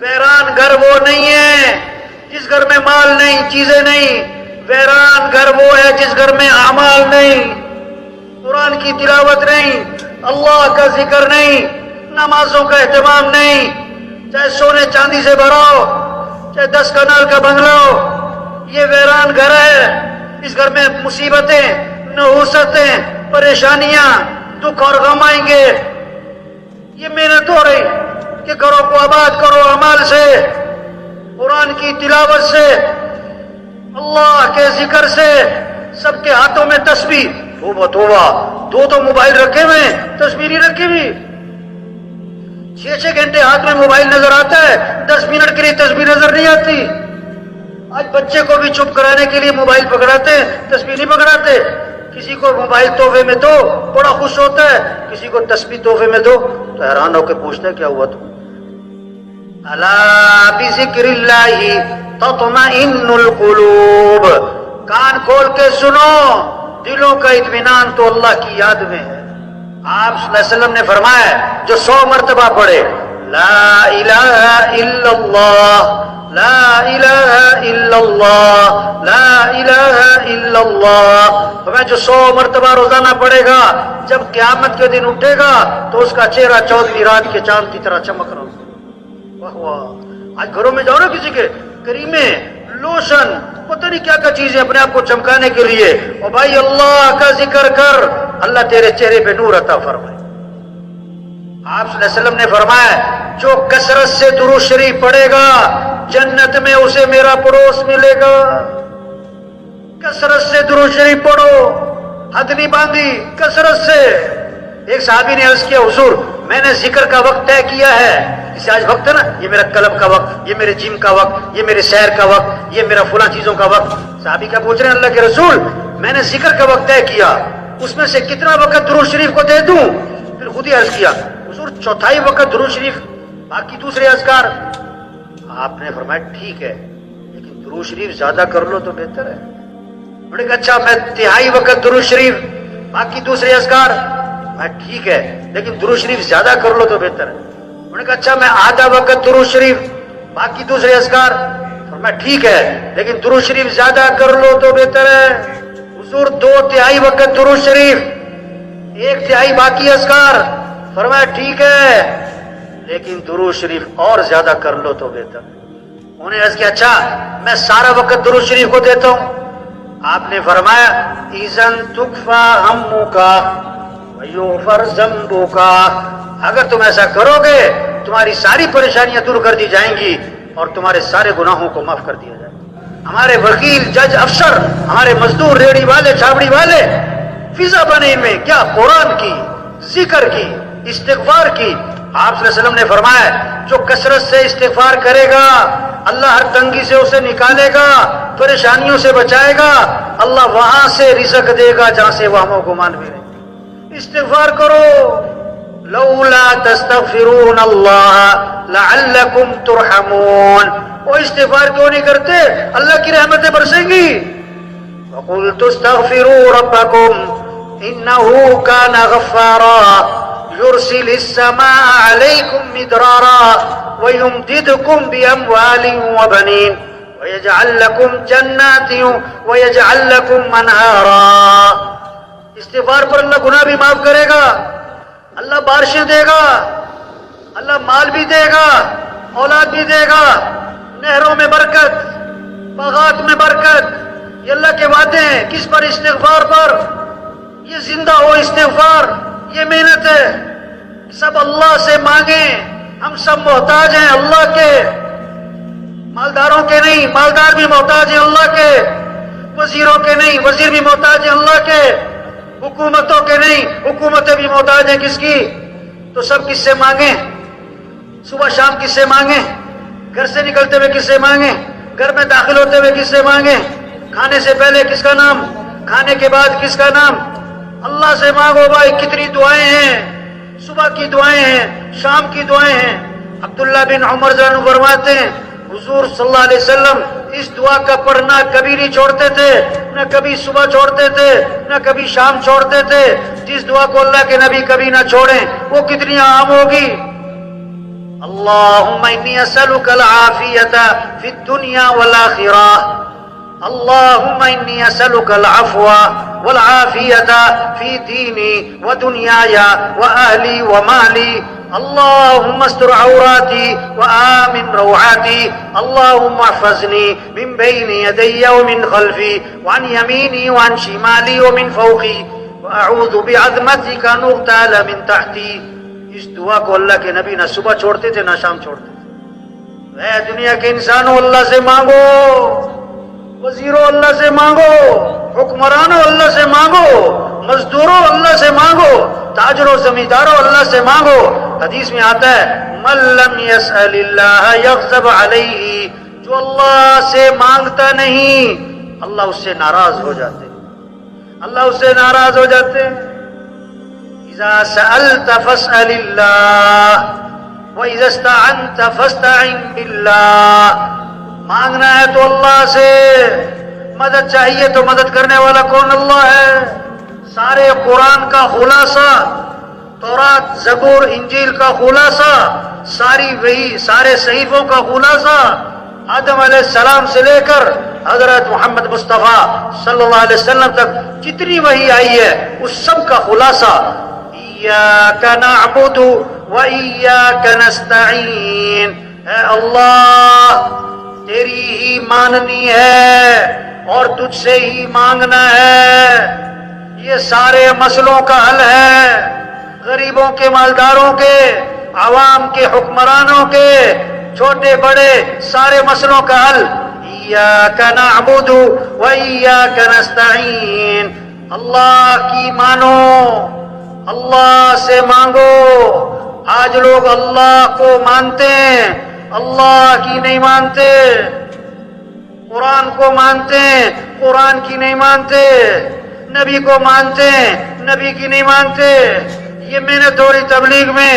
ویران گھر وہ نہیں ہے جس گھر میں مال نہیں، چیزیں نہیں. ویران گھر وہ ہے جس گھر میں اعمال نہیں، قرآن کی تلاوت نہیں، اللہ کا ذکر نہیں، نمازوں کا اہتمام نہیں. چاہے سونے چاندی سے بھراؤ، چاہے 10 کنال کا بنگلہ ہو، یہ ویران گھر ہے. اس گھر میں مصیبتیں، نحوستیں، پریشانیاں، دکھ اور غم آئیں گے. یہ محنت ہو رہی کہ گھروں کو آباد کرو اعمال سے، قرآن کی تلاوت سے، اللہ کے ذکر سے. سب کے ہاتھوں میں تسبیح. توبہ توبہ، دو موبائل رکھے ہوئے، تسبیح نہیں رکھی ہوئی. 6 گھنٹے ہاتھ میں موبائل نظر آتا ہے، 10 منٹ کے لیے تسبیح نظر نہیں آتی. آج بچے کو بھی چپ کرانے کے لیے موبائل پکڑاتے ہیں، تسبیح نہیں پکڑاتے. کسی کو موبائل تحفے میں دو بڑا خوش ہوتا ہے، کسی کو تسبیح تحفے میں دو تو حیران ہو کے پوچھتے ہیں کیا ہوا تو. الا بذکر اللہ تطمئن القلوب. کان کھول کے سنو، دلوں کا اطمینان تو اللہ کی یاد میں ہے. آپ صلی اللہ علیہ وسلم نے فرمایا جو 100 مرتبہ پڑھے لا الہ الا اللہ، لا الہ الا اللہ، لا الہ الا اللہ، ہمیں جو 100 مرتبہ روزانہ پڑھے گا، جب قیامت کے دن اٹھے گا تو اس کا چہرہ 14ویں رات کے چاند کی طرح چمک رہا ہوگا. واہ واہ. آج گھروں میں جاؤ نا، کسی کے کریمے، لوشن، پتہ نہیں کیا کیا چیزیں اپنے آپ کو چمکانے کے لیے. اور بھائی اللہ کا ذکر کر، اللہ تیرے چہرے پہ نور عطا فرمائے. آپ صلی اللہ علیہ وسلم نے فرمایا جو کثرت سے درود شریف پڑھے گا جنت میں اسے میرا پڑوس ملے گا. کثرت سے درود شریف پڑھو، حد نہیں باندھی، کثرت سے. ایک صحابی نے عرض کیا حضور میں نے ذکر کا وقت طے کیا ہے، جسے آج وقت ہے نا، یہ میرا کلب کا وقت، یہ میرے جم کا وقت، یہ میرے سیر کا وقت، یہ میرا فلاں چیزوں کا وقت. صحابی کیا پوچھ رہے ہیں اللہ کے رسول میں نے ذکر کا وقت طے کیا، اس میں سے کتنا وقت درود شریف کو دے دوں؟ پھر خود ہی عرض کیا حضور 1/4 وقت درود شریف، باقی دوسرے اذکار. آپ نے فرمایا ٹھیک ہے لیکن درود شریف زیادہ کر لو تو بہتر ہے. انہوں نے کہا اچھا میں 1/3 وقت درود شریف، باقی دوسرے اذکار. میں ٹھیک ہے لیکن درود شریف زیادہ کر لو تو بہتر ہے. انہوں نے کہا اچھا میں آدھا وقت درود شریف، باقی دوسرے اذکار. فرمایا ٹھیک ہے لیکن درود شریف زیادہ کر لو تو بہتر ہے. حضور 2/3 وقت درود شریف، 1/3 باقی اذکار. فرمایا ٹھیک ہے لیکن درود شریف اور زیادہ کر لو تو بہتر. انہوں نے عرض کیا اچھا میں سارا وقت درود شریف کو دیتا ہوں. آپ نے فرمایا اذن تکفا ہمک ویغفر ذنبک. اگر تم ایسا کرو گے تمہاری ساری پریشانیاں دور کر دی جائیں گی اور تمہارے سارے گناہوں کو معاف کر دیا جائے گا. ہمارے وکیل، جج، افسر، ہمارے مزدور، ریڑھی والے، چھاپڑی والے فضا بنے میں کیا قرآن کی، ذکر کی، استغفار کی. آپ صلی اللہ علیہ وسلم نے فرمایا جو کثرت سے استغفار کرے گا اللہ ہر تنگی سے اسے نکالے گا، پریشانیوں سے بچائے گا. اللہ وہاں سے رزق دے گا جہاں سے وہم و گمان بھی نہیں. استغفار کرو. لولا تستغفرون اللہ لعلکم ترحمون. وہ استغفار کیوں نہیں کرتے؟ اللہ کی رحمتیں برسیں گی. وقلت استغفروا ربکم انہ کان غفارا يرسل السماء عليكم مدرارا ويمددكم بأموال وبنين ويجعل لكم جنات ويجعل لكم انهارا. استغفار پر اللہ گناہ بھی معاف کرے گا، اللہ بارشیں دے گا، اللہ مال بھی دے گا، اولاد بھی دے گا، نہروں میں برکت، باغات میں برکت. یہ اللہ کے وعدے ہیں. کس پر؟ استغفار پر. یہ زندہ ہو استغفار، یہ محنت ہے. سب اللہ سے مانگیں. ہم سب محتاج ہیں اللہ کے، مالداروں کے نہیں، مالدار بھی محتاج ہیں اللہ کے، وزیروں کے نہیں، وزیر بھی محتاج ہیں اللہ کے، حکومتوں کے نہیں، حکومتیں بھی محتاج ہیں کس کی؟ تو سب کس سے مانگیں؟ صبح شام کس سے مانگیں؟ گھر سے نکلتے ہوئے کس سے مانگیں؟ گھر میں داخل ہوتے ہوئے کس سے مانگیں؟ کھانے سے پہلے کس کا نام؟ کھانے کے بعد کس کا نام؟ اللہ سے مانگو بھائی. کتنی دعائیں ہیں، صبح کی دعائیں ہیں، شام کی دعائیں ہیں. عبداللہ بن عمر رضی اللہ عنہ فرماتے ہیں حضور صلی اللہ علیہ وسلم اس دعا کا پڑھنا کبھی نہیں چھوڑتے تھے، نہ کبھی صبح چھوڑتے تھے نہ کبھی شام چھوڑتے تھے. جس دعا کو اللہ کے نبی کبھی نہ چھوڑیں وہ کتنی عام ہوگی. اللهم إني أسألك العافية في الدنيا والآخرة. اللهم إني أسألك العفو والعافية في ديني ودنياي وأهلي ومالي. اللهم استر عوراتي وآمن روعاتي. اللهم احفظني من بين يدي ومن خلفي وعن يميني وعن شمالي ومن فوقي وأعوذ بعظمتك أن أغتال من تحتي. اس دعا کو اللہ کے نبی نہ صبح چھوڑتے تھے نہ شام چھوڑتے تھے. اے دنیا کے انسانوں اللہ سے مانگو، وزیروں اللہ سے مانگو، حکمرانوں اللہ سے مانگو، مزدوروں اللہ سے مانگو، تاجروں زمینداروں اللہ سے مانگو. حدیث میں آتا ہے من لم يسأل اللہ یغضب علیہ، جو اللہ سے مانگتا نہیں اللہ اس سے ناراض ہو جاتے، اللہ اس سے ناراض ہو جاتے. اذا سألت فاسأل اللہ وَإِذَا اسْتَعَنْتَ فَاسْتَعِنْ بِاللَّهِ. مانگنا ہے تو اللہ سے، مدد چاہیے تو مدد کرنے والا کون؟ اللہ ہے. سارے قرآن کا خلاصہ، تورات زبور انجیل کا خلاصہ، ساری وحی، سارے صحیفوں کا خلاصہ، آدم علیہ السلام سے لے کر حضرت محمد مصطفیٰ صلی اللہ علیہ وسلم تک جتنی وحی آئی ہے اس سب کا خلاصہ ایاک نعبد وَإِيَّاكَ نَسْتَعِينُ. اے اللہ تیری ہی ماننی ہے اور تجھ سے ہی مانگنا ہے. یہ سارے مسئلوں کا حل ہے، غریبوں کے، مالداروں کے، عوام کے، حکمرانوں کے، چھوٹے بڑے سارے مسئلوں کا حل. ایاک نعبد وَإِيَّاكَ نَسْتَعِينُ. اللہ کی مانو، اللہ سے مانگو. آج لوگ اللہ کو مانتے ہیں، اللہ کی نہیں مانتے. قرآن کو مانتے ہیں، قرآن کی نہیں مانتے. نبی کو مانتے ہیں، نبی کی نہیں مانتے. یہ میں نے تھوڑی تبلیغ میں